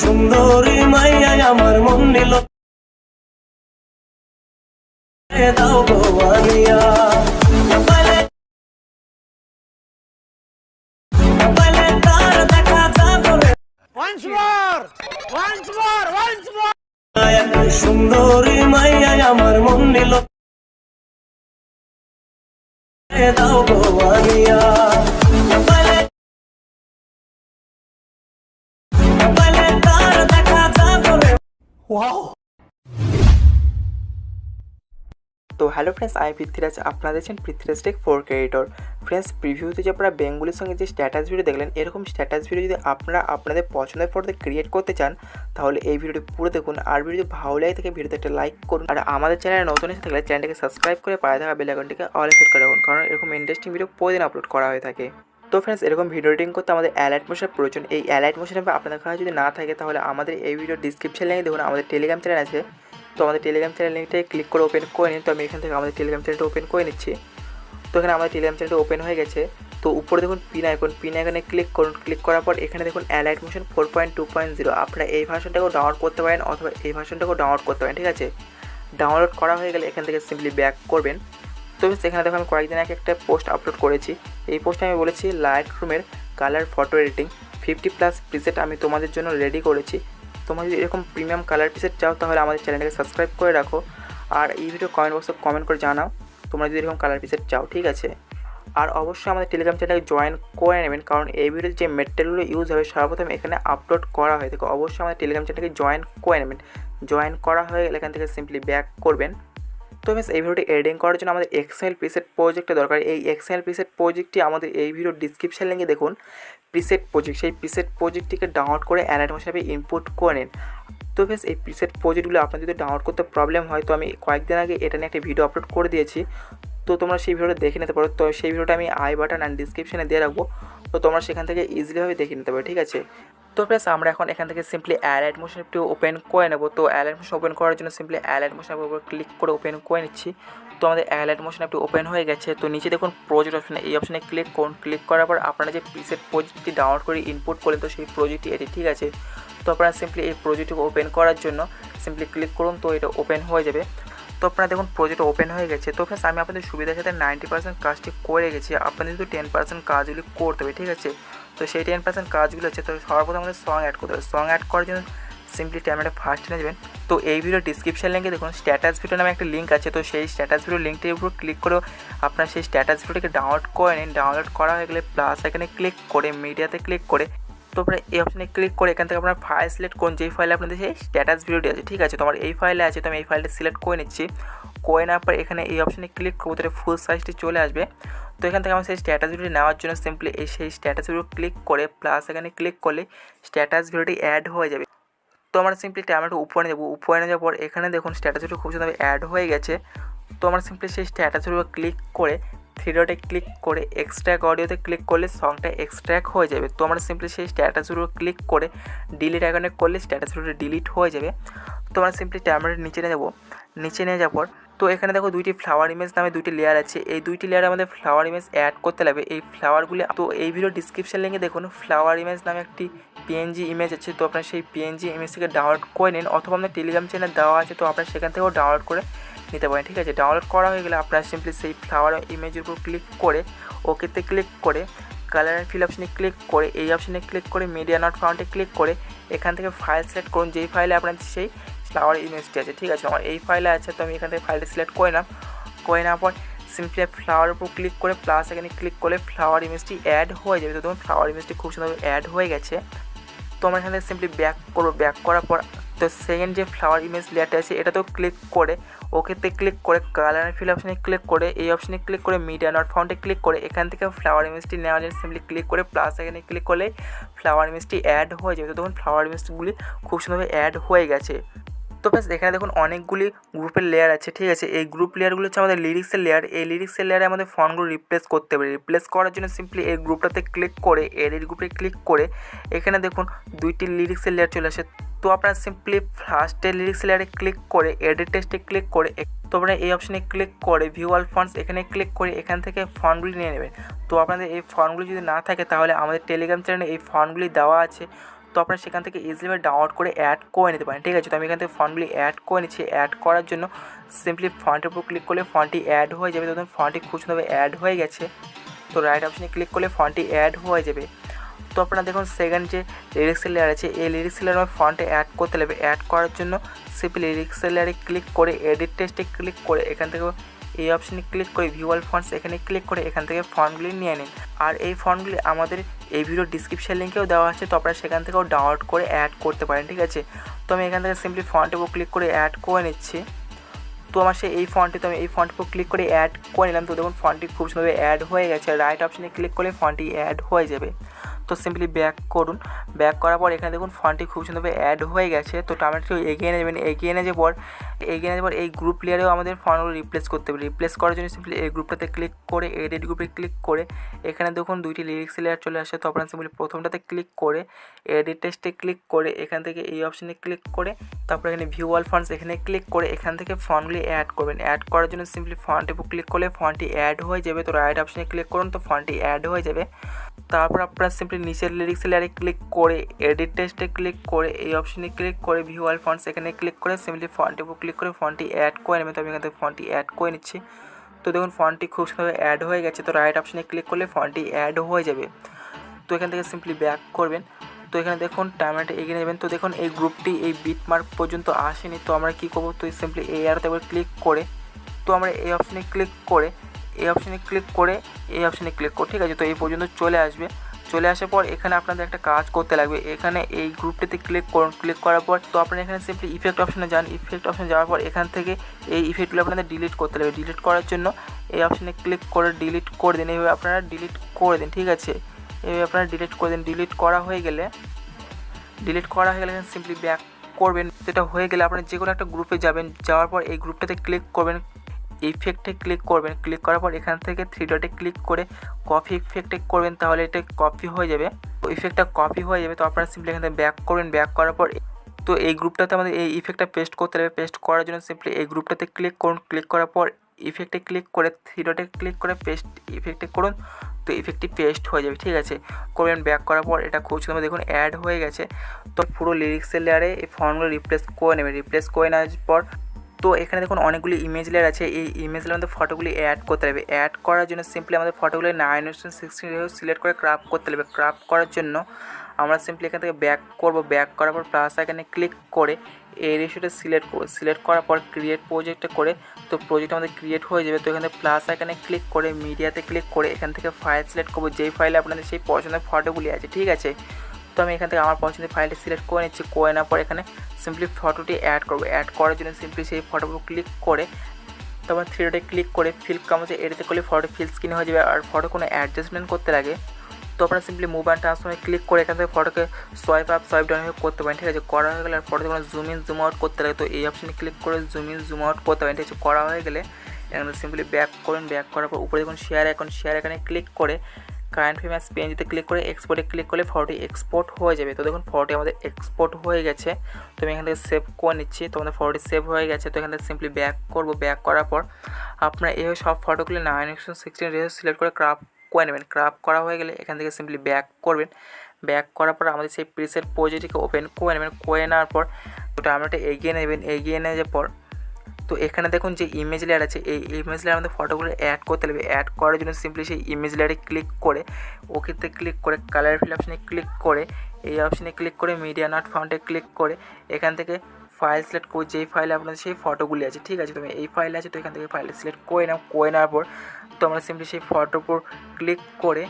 সুন্দরী মাইয়া আমার মন নিল দাও গো আনিয়া পালে তার দেখা যাবে once more সুন্দরী মাইয়া আমার মন নিল দাও গো আনিয়া পালে তার দেখা যাবে ওয়াও। তো হ্যালো ফ্রেন্ডস, আমি পৃথ্বীরাজ, আপনারা দেখছেন Prithviraj tech 4K editor. Friends, প্রিভিউতে যে আপনারা বেঙ্গলির সঙ্গে যে স্ট্যাটাস ভিডিও দেখলেন, এরকম স্ট্যাটাস ভিডিও যদি আপনারা আপনাদের পছন্দের ফটোতে ক্রিয়েট করতে চান তাহলে এই ভিডিওটি পুরো দেখুন। আর ভিডিও ভালো লাগে থেকে ভিডিওতে একটা লাইক করুন। আর আমাদের চ্যানেলে নতুন এসে থাকলে চ্যানেলটিকে সাবস্ক্রাইব করে পায়ে থাকা বেল আইকনটিকে অলে সেট করে রাখুন, কারণ এরকম ইন্টারেস্টিং ভিডিও প্রতিদিন আপলোড করা হয়ে থাকে। তো ফ্রেন্ডস, এরকম ভিডিও এডিটিং করতে আমাদের অ্যালাইট মোশনের প্রয়োজন। এই অ্যালাইট মোশন আপনাদের কাছে যদি না থাকে তাহলে আমাদের এই ভিডিও ডিসক্রিপশন লিঙ্কে দেখুন আমাদের টেলিগ্রাম চ্যানেল আছে। তো আমাদের টেলিগ্রাম চ্যানেল লিঙ্কটাকে ক্লিক করে ওপেন করে নিন। তো আমি এখান থেকে আমাদের টেলিগ্রাম চ্যানেলটা ওপেন করে নিচ্ছি। তো এখানে আমাদের টেলিগ্রাম চ্যানেলটা ওপেন হয়ে গেছে। তো উপরে দেখুন পিন আইকনে ক্লিক করুন। ক্লিক করার পর এখানে দেখুন অ্যালাইট মোশন 4.2.0, আপনারা এই ভার্সনটাকেও ডাউনলোড করতে পারেন অথবা এই ভার্সনটাকেও ডাউনলোড করতে পারেন। ঠিক আছে, ডাউনলোড করা হয়ে গেলে এখান থেকে সিম্পলি ব্যাক করবেন। তো এখানে দেখুন আমি কয়েকদিন আগে একটা পোস্ট আপলোড করেছি। এই পোস্টে আমি বলেছি লাইটরুমের কালার ফটো এডিটিং 50+ প্রিসেট আমি তোমাদের জন্য রেডি করেছি। তোমরা যদি এরকম প্রিমিয়াম কালার প্রিসেট চাও তাহলে আমাদের চ্যানেলটাকে সাবস্ক্রাইব করে রাখো। আর এই ভিডিও কমেন্ট বক্সে কমেন্ট করে জানাও তোমরা যদি এরকম কালার প্রিসেট চাও। ঠিক আছে, আর অবশ্যই আমাদের টেলিগ্রাম চ্যানেলটাকে জয়েন করে নেবেন, কারণ এই ভিডিওতে যে মেটেরিয়ালগুলো ইউজ হবে সর্বপ্রথম এখানে আপলোড করা হয় থাকে। অবশ্যই আমাদের টেলিগ্রাম চ্যানেলটাকে জয়েন করে নেবেন। জয়েন করা হয়ে গেলে এখান থেকে সিম্পলি ব্যাক করবেন। তো মিস এই ভিডিওটি এডিটিং করার জন্য আমাদের XML প্রিসেট প্রজেক্টটা দরকার। এই XML প্রিসেট প্রজেক্টটি আমাদের এই ভিডিওর ডিসক্রিপশন লিঙ্কে দেখুন প্রিসেট প্রজেক্ট। সেই প্রিসেট প্রজেক্টটিকে ডাউনলোড করে অ্যালাইট মোশনে ইনপুট করে নিন। তো বেশ এই প্রিসেট প্রজেক্টগুলো আপনার যদি ডাউনলোড করতে প্রবলেম হয় তো আমি কয়েকদিন আগে এটা নিয়ে একটা ভিডিও আপলোড করে দিয়েছি। তো তোমরা সেই ভিডিওটা দেখে নিতে পারো। তো সেই ভিডিওটা আমি আই বাটন অ্যান্ড ডিসক্রিপশনে দিয়ে রাখবো। তো তোমরা সেখান থেকে ইজিলিভাবে দেখে নিতে পারো। ঠিক আছে, তো প্লাস আমরা এখন এখান থেকে সিম্পলি অ্যালাইট মোশন একটু ওপেন করে নেবো। তো অ্যালাইট মোশন ওপেন করার জন্য সিম্পলি অ্যালাইট মোশনের উপর ক্লিক করে ওপেন করে নিচ্ছি। তো আমাদের অ্যালাইট মোশন একটু ওপেন হয়ে গেছে। তো নিচে দেখুন প্রজেক্ট অপশানে, এই অপশানে ক্লিক করুন। ক্লিক করার পর আপনারা যে প্রিসেট প্রজেক্টটি ডাউনলোড করে ইনপুট করলেন তো সেই প্রজেক্টটি এটি। ঠিক আছে, তো আপনারা সিম্পলি এই প্রজেক্টটি ওপেন করার জন্য সিম্পলি ক্লিক করুন। তো এটা ওপেন হয়ে যাবে। তো আপনারা দেখুন প্রজেক্ট ওপেন হয়ে গেছে। তো ফ্রেন্ডস, আমি আপনাদের সুবিধার সাথে 90% কাজটি করে গেছি। আপনাদের কিন্তু 10% কাজগুলি করতে হবে। ঠিক আছে, তো সেই 10% কাজগুলো হচ্ছে, তো সর্বপ্রথম আমাদের সং অ্যাড করতে হবে। সং অ্যাড করার জন্য সিম্পলি ট্যাবলেটে ফার্স্ট নিয়ে যাবেন। তো এই ভিডিও ডিসক্রিপশন লিঙ্কে দেখুন স্ট্যাটাস ভিডিও নামে একটা লিঙ্ক আছে। তো সেই স্ট্যাটাস ভিডিও লিঙ্কটির উপর ক্লিক করে আপনার সেই স্ট্যাটাস ভিডিওটিকে ডাউনলোড করে নিন। ডাউনলোড করা হয়ে গেলে প্লাস এখানে ক্লিক করে মিডিয়াতে ক্লিক করে তো আপনারা এই অপশানে ক্লিক করে এখান থেকে আপনার ফাইল সিলেক্ট করুন, যেই ফাইলে আপনাদের সেই স্ট্যাটাস ভিডিওটি আছে। ঠিক আছে, তো আমার এই ফাইলে আছে, তো আমি এই ফাইলটা সিলেক্ট করে নিচ্ছি। করে নেওয়ার পর এখানে এই অপশানে ক্লিক করবো, তাহলে ফুল সাইজটি চলে আসবে। তো এখান থেকে আমার সেই স্ট্যাটাস ভিডিও নেওয়ার জন্য সিম্পলি সেই স্ট্যাটাস ভিডিও ক্লিক করে প্লাস এখানে ক্লিক করলে স্ট্যাটাস ভিডিওটি অ্যাড হয়ে যাবে। তো আমরা সিম্পলি ট্যাবলেটটা উপরে নেবো। উপরে নেওয়ার পর এখানে দেখুন স্ট্যাটাস ভিডিও খুব সুন্দর অ্যাড হয়ে গেছে। তো আমরা সিম্পলি সেই স্ট্যাটাস ভিডিও ক্লিক করে থ্রি ডটে ক্লিক করে এক্সট্র্যাক্ট অডিওতে ক্লিক করলে সংটা এক্সট্র্যাক্ট হয়ে যাবে। তো আমরা সিম্পলি সেই স্ট্যাটাস ভিডিও ক্লিক করে ডিলিট আইকনে করলে স্ট্যাটাস ভিডিও ডিলিট হয়ে যাবে। তো আমরা সিম্পলি ট্যাবলেটের নিচে নিয়ে যাবো। নিচে নিয়ে যাওয়ার পর তো এখানে দেখো দুইটি ফ্লাওয়ার ইমেজ নামে দুইটি লেয়ার আছে। এই দুইটি লেয়ারে আমাদের ফ্লাওয়ার ইমেজ অ্যাড করতে লাগবে। এই ফ্লাওয়ারগুলি তো এই ভিডিও ডিসক্রিপশন লিঙ্কে দেখুন ফ্লাওয়ার ইমেজ নামে একটি PNG ইমেজ আছে। তো আপনার সেই PNG ইমেজটিকে ডাউনলোড করে নিন, অথবা আপনার টেলিগ্রাম চ্যানেল দেওয়া আছে, তো আপনার সেখান থেকেও ডাউনলোড করে নিতে পারেন। ঠিক আছে, ডাউনলোড করা হয়ে গেলে আপনারা সিম্পলি সেই ফ্লাওয়ার ইমেজের উপর ক্লিক করে ওকেতে ক্লিক করে কালার অ্যান্ড ফিল অপশানে ক্লিক করে এই অপশানে ক্লিক করে মিডিয়া নট ফাউন্ডে ক্লিক করে এখান থেকে ফাইল সিলেক্ট করুন, যেই ফাইলে আপনার সেই ফ্লাওয়ার ইমেজটি আছে। ঠিক আছে, আমার এই ফাইলে আছে, তো আমি এখান থেকে ফাইলটি সিলেক্ট করে নিলাম। করে নেওয়ার পর সিম্পলি ফ্লাওয়ার উপর ক্লিক করে প্লাস এখানে ক্লিক করলে ফ্লাওয়ার ইমেজটি অ্যাড হয়ে যাবে। তো দেখুন ফ্লাওয়ার ইমেজটি খুব সুন্দর অ্যাড হয়ে গেছে। তো আমরা এখান থেকে সিম্পলি ব্যাক করবো। ব্যাক করার পর তো সেকেন্ড যে ফ্লাওয়ার ইমেজ লেয়ারটা আছে এটাতেও ক্লিক করে ওকেতে ক্লিক করে কালার অ্যান্ড ফিল অপশানে ক্লিক করে এই অপশানে ক্লিক করে মিডিয়া নট ফাউন্ডে ক্লিক করে এখান থেকে ফ্লাওয়ার ইমেজটি নেওয়ার জন্য সিম্পলি ক্লিক করে প্লাস এখানে ক্লিক করলে ফ্লাওয়ার ইমেজটি অ্যাড হয়ে যাবে। তো দেখুন ফ্লাওয়ার ইমেজগুলি খুব সুন্দরভাবে অ্যাড হয়ে গেছে। তো বেশ এখানে দেখুন অনেকগুলি গ্রুপের লেয়ার আছে। ঠিক আছে, এই গ্রুপ লেয়ারগুলো হচ্ছে আমাদের লিরিক্সের লেয়ার। এই লিরিক্সের লেয়ারে আমাদের ফন্টগুলো রিপ্লেস করতে হবে। রিপ্লেস করার জন্য সিম্পলি এই গ্রুপটাতে ক্লিক করে এডিট গ্রুপে ক্লিক করে এখানে দেখুন দুইটি লিরিক্সের লেয়ার চলে আসে। তো আপনারা সিম্পলি ফার্স্টে লিরিক্স লেয়ারে ক্লিক করে এডিট টেক্সটে ক্লিক করে তো আপনারা এই অপশানে ক্লিক করে ভিউ অল ফন্টস এখানে ক্লিক করে এখান থেকে ফন্টগুলি নিয়ে নেবেন। তো আপনাদের এই ফন্টগুলি যদি না থাকে তাহলে আমাদের টেলিগ্রাম চ্যানেলে এই ফন্টগুলি দেওয়া আছে। তো আপনারা সেখান থেকে ইজিলিভাবে ডাউনলোড করে অ্যাড করে নিতে পারেন, ঠিক আছে। তো আমি এখান থেকে ফন্টগুলি অ্যাড করে নিচ্ছি। অ্যাড করার জন্য সিম্পলি ফন্টের উপর ক্লিক করলে ফন্টটি অ্যাড হয়ে যাবে। তখন ফন্টটি খুব সুন্দরভাবে অ্যাড হয়ে গেছে। তো রাইট অপশানে ক্লিক করলে ফন্টটি অ্যাড হয়ে যাবে। তো আপনারা দেখুন সেকেন্ড যে লিরিক্সের লেয়ার আছে, এই লিরিক্সের লেয়ার আমার ফন্টে অ্যাড করতে লাগবে। অ্যাড করার জন্য সিম্পলি লিরিক্সের লেয়ারে ক্লিক করে এডিট টেক্সটে ক্লিক করে এখান থেকে এই অপশানে ক্লিক করে ভিউ অল ফন্টস এখানে ক্লিক করে এখান থেকে ফন্টগুলি নিয়ে নিন। আর এই ফন্টগুলি আমাদের এই ভিডিও ডিসক্রিপশন লিঙ্কেও দেওয়া আছে, তো আপনারা সেখান থেকেও ডাউনলোড করে অ্যাড করতে পারেন, ঠিক আছে। তো আমি এখান থেকে সিম্পলি ফন্টের উপর ক্লিক করে অ্যাড করে নিচ্ছি। তো আমার এই ফন্টে তো আমি এই ফন্টের উপর ক্লিক করে অ্যাড করে নিলাম। তো দেখুন ফন্টটি খুব সুন্দরভাবে অ্যাড হয়ে গেছে। রাইট অপশানে ক্লিক করলে ফন্টটি অ্যাড হয়ে যাবে। তো সিম্পলি ব্যাক করুন। ব্যাক করার পর এখানে দেখুন ফন্টটি খুব সুন্দরভাবে অ্যাড হয়ে গেছে। তো টমেটো এগিয়ে নিয়ে যাবেন। এগিয়ে নিয়ে যাওয়ার পর এই গ্রুপ লেয়ারেও আমাদের ফন্টগুলো রিপ্লেস করতে হবে। রিপ্লেস করার জন্য সিম্পলি এই গ্রুপটাতে ক্লিক করে এডিট গ্রুপে ক্লিক করে এখানে দেখুন দুইটি লিরিক্স লেয়ার চলে আসে। তো আপনারা সিম্পলি প্রথমটাতে ক্লিক করে এডিট টেক্সটে ক্লিক করে এখান থেকে এই অপশানে ক্লিক করে তারপর এখানে ভিউ অল ফন্টস এখানে ক্লিক করে এখান থেকে ফন্টগুলি অ্যাড করবেন। অ্যাড করার জন্য সিম্পলি ফন্টের উপর ক্লিক করলে ফন্টটি অ্যাড হয়ে যাবে। তো রাইট অপশানে ক্লিক করুন, তো ফন্টটি অ্যাড হয়ে যাবে। তারপর আপনারা সিম্পলি নিচের লিরিক্স লেয়ারে ক্লিক করে এডিট টেক্সটে ক্লিক করে এই অপশানে ক্লিক করে ভিউ অল ফন্টস এখানে ক্লিক করে সিম্পলি ফন্টের উপর ক্লিক করে ফন্টটি অ্যাড করে নেবেন। তো আমি এখান থেকে ফন্টটি অ্যাড করে নিচ্ছি। তো দেখুন ফন্টটি খুব সুন্দরভাবে অ্যাড হয়ে গেছে। তো রাইট অপশানে ক্লিক করলে ফন্টটি অ্যাড হয়ে যাবে। তো এখান থেকে সিম্পলি ব্যাক করবেন। তো এখানে দেখুন টাইমলাইনটা এগিয়ে নেবেন। তো দেখুন এই গ্রুপটি এই বিট মার্ক পর্যন্ত আসেনি। তো আমরা কী করবো, তো সিম্পলি এই আরতে একবার ক্লিক করে তো আমরা এই অপশানে ক্লিক করে এই অপশানে ক্লিক করে এই অপশানে ক্লিক করি, ঠিক আছে। তো এই পর্যন্ত চলে আসবে। চলে আসার পর এখানে আপনাদের একটা কাজ করতে লাগবে। এখানে এই গ্রুপটিতে ক্লিক করুন। ক্লিক করার পর তো আপনারা এখানে সিম্পলি ইফেক্ট অপশানে যান। ইফেক্ট অপশানে যাওয়ার পর এখান থেকে এই ইফেক্টগুলো আপনাদের ডিলিট করতে লাগবে। ডিলিট করার জন্য এই অপশানে ক্লিক করে ডিলিট করে দিন। এইভাবে আপনারা ডিলিট করে দিন, ঠিক আছে। এইভাবে আপনারা ডিলিট করে দিন। ডিলিট করা হয়ে গেলে সিম্পলি ব্যাক করবেন। যেটা হয়ে গেলে আপনারা যে কোনো একটা গ্রুপে যাবেন। যাওয়ার পর এই গ্রুপটাতে ক্লিক করবেন, ইফেক্টে ক্লিক করবেন। ক্লিক করার পর এখান থেকে থ্রি ডটে ক্লিক করে কপি ইফেক্টে করবেন, তাহলে এটা কপি হয়ে যাবে। তো ইফেক্টটা কপি হয়ে যাবে। তো আপনারা সিম্পলি এখান থেকে ব্যাক করবেন। ব্যাক করার পর তো এই গ্রুপটাতে আমাদের এই ইফেক্টটা পেস্ট করতে হবে। পেস্ট করার জন্য সিম্পলি এই গ্রুপটাতে ক্লিক করুন। ক্লিক করার পর ইফেক্টে ক্লিক করে থ্রি ডটে ক্লিক করে পেস্ট ইফেক্টে করুন। তো ইফেক্টটি পেস্ট হয়ে যাবে, ঠিক আছে। করবেন। ব্যাক করার পর এটা খুব সুন্দর দেখুন অ্যাড হয়ে গেছে। তো পুরো লিরিক্সের লেয়ারে এই ফন্টগুলো রিপ্লেস করে নেবে। রিপ্লেস করে নেওয়ার পর তো এখানে দেখুন অনেকগুলি ইমেজ লেয়ার আছে। এই ইমেজ লেয়ার মধ্যে ফটোগুলি অ্যাড করতে হবে। অ্যাড করার জন্য সিম্পলি আমাদের ফটোগুলি 9:16 সিলেক্ট করে ক্রাপ করতে হবে। ক্রাপ করার জন্য আমরা সিম্পলি এখান থেকে ব্যাক করব। ব্যাক করার পর প্লাস আইকনে ক্লিক করে এই রেশিওটা সিলেক্ট করার পর ক্রিয়েট প্রজেক্টে করে তো প্রজেক্ট আমাদের ক্রিয়েট হয়ে যাবে। তো এখানে প্লাস আইকনে ক্লিক করে মিডিয়াতে ক্লিক করে এখান থেকে ফাইল সিলেক্ট করবো। যেই ফাইলে আপনাদের সেই পছন্দের ফটোগুলি আছে, ঠিক আছে। তো আমি এখান থেকে আমার পছন্দের ফাইলটি সিলেক্ট করে নিচ্ছি। করে নেওয়ার পর এখানে সিম্পলি ফটোটি অ্যাড করবো। অ্যাড করার জন্য সিম্পলি সেই ফটোর উপর ক্লিক করে তারপর থ্রি ডটে ক্লিক করে ফিল কামছে এডিতে করলে ফটো ফিল স্ক্রিন হয়ে যাবে। আর ফটো কোনো অ্যাডজাস্টমেন্ট করতে লাগে তো আপনারা সিম্পলি মুভ অ্যান্ড ট্রান্সফর্মে ক্লিক করে এখান থেকে ফটোকে সোয়াইপ আপ সোয়াইপ ডাউন করতে পারেন, ঠিক আছে। করা হয়ে গেলে আর ফটোতে কোনো জুম ইন জুম আউট করতে লাগে। তো এই অপশানে ক্লিক করে জুম ইন জুম আউট করতে পারেন, ঠিক আছে। করা হয়ে গেলে এখানে সিম্পলি ব্যাক করুন। ব্যাক করার পর উপরে দেখুন শেয়ার এখানে ক্লিক করে কারেন্ট ফ্রেম অ্যাজ পিএনজিতে ক্লিক করে এক্সপোর্টে ক্লিক করলে ফটোটি এক্সপোর্ট হয়ে যাবে। তো দেখুন ফটোটি আমাদের এক্সপোর্ট হয়ে গেছে। তো আমি এখান থেকে সেভ করে নিচ্ছি। তো আমাদের ফটোটি সেভ হয়ে গেছে। তো এখান থেকে সিম্পলি ব্যাক করবো। ব্যাক করার পর আপনারা এইভাবে সব ফটোগুলি 9:16 রেশিও সিলেক্ট করে ক্রাপ করে নেবেন। ক্রাপ করা হয়ে গেলে এখান থেকে সিম্পলি ব্যাক করবেন। ব্যাক করার পর আমাদের সেই প্রিসেট প্রজেক্টটিকে ওপেন করে নেবেন। করে নেওয়ার পর ওটা আমরা এগিয়ে নেবেন। এগিয়ে নেওয়ার পর তো এখানে দেখুন যে ইমেজ লেয়ার আছে, এই ইমেজ লেয়ার আমাদের ফটোগুলো অ্যাড করতে হবে। অ্যাড করার জন্য সিম্পলি সেই ইমেজ লেয়ারে ক্লিক করে ওকেতে ক্লিক করে কালার ফিল অপশানে ক্লিক করে এই অপশানে ক্লিক করে মিডিয়া নট ফাউন্ডে ক্লিক করে এখান থেকে ফাইল সিলেক্ট করে যেই ফাইলে আপনাদের সেই ফটোগুলি আছে, ঠিক আছে। তো এই ফাইলে আছে, তো এখান থেকে ফাইলটা সিলেক্ট করে নেওয়ার পর তো আমরা সিম্পলি সেই ফটোর উপর ক্লিক করে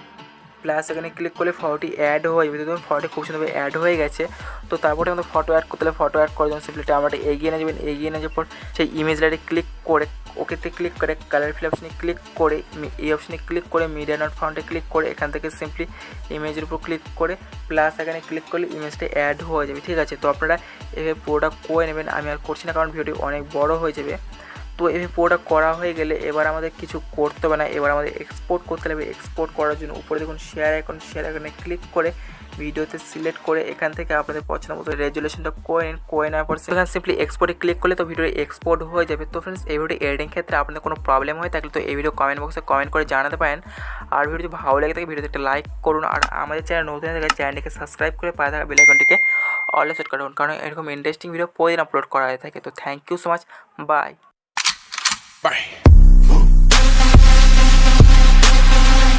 প্লাস এখানে ক্লিক করলে ফটোটি অ্যাড হয়ে যাবে। দেখুন ফটোটি খুব সুন্দরভাবে অ্যাড হয়ে গেছে। তো তারপরে আমাদের ফটো অ্যাড করতে হলে ফটো অ্যাড করার জন্য সিম্পলি আমরা এগিয়ে নিয়ে যাবেন। এগিয়ে নিয়ে যাওয়ার পর সেই ইমেজ লাইটে ক্লিক করে ওকেতে ক্লিক করে কালার ফিল অপশানে ক্লিক করে এই অপশানে ক্লিক করে মিডিয়া নট ফাউন্ডে ক্লিক করে এখান থেকে সিম্পলি ইমেজের উপর ক্লিক করে প্লাস এখানে ক্লিক করলে ইমেজটা অ্যাড হয়ে যাবে, ঠিক আছে। তো আপনারা এভাবে পুরোটা করে নেবেন। আমি আর করছি না কারণ ভিডিওটি অনেক বড় হয়ে যাবে। তো এভাবে পুরোটা করা হয়ে গেলে এবার আমাদের কিছু করতে হবে না। এবার আমাদের এক্সপোর্ট করতে হবে। এক্সপোর্ট করার জন্য উপরে দেখুন শেয়ার আইকনে ক্লিক করে ভিডিওতে সিলেক্ট করে এখান থেকে আপনাদের পছন্দ মতো রেজুলেশনটা করে নেওয়ার পর এখানে সিম্পলি এক্সপোর্টে ক্লিক করলে তো ভিডিও এক্সপোর্ট হয়ে যাবে। তো ফ্রেন্ডস এই ভিডিও এডিটিং ক্ষেত্রে আপনাদের কোনো প্রবলেম হয় থাকলে তো এই ভিডিও কমেন্ট বক্সে কমেন্ট করে জানাতে পারেন। আর ভিডিও যদি ভালো লাগে থাকে ভিডিওতে একটা লাইক করুন, আর আমাদের চ্যানেল নতুন হয়ে থাকে চ্যানেলটিকে সাবস্ক্রাইব করে পাশে থাকা বেল আইকনটিকে অলে সেট করুন, কারণ এরকম ইন্টারেস্টিং ভিডিও প্রতিদিন আপলোড করা হয়ে থাকে। তো thank you so much, by.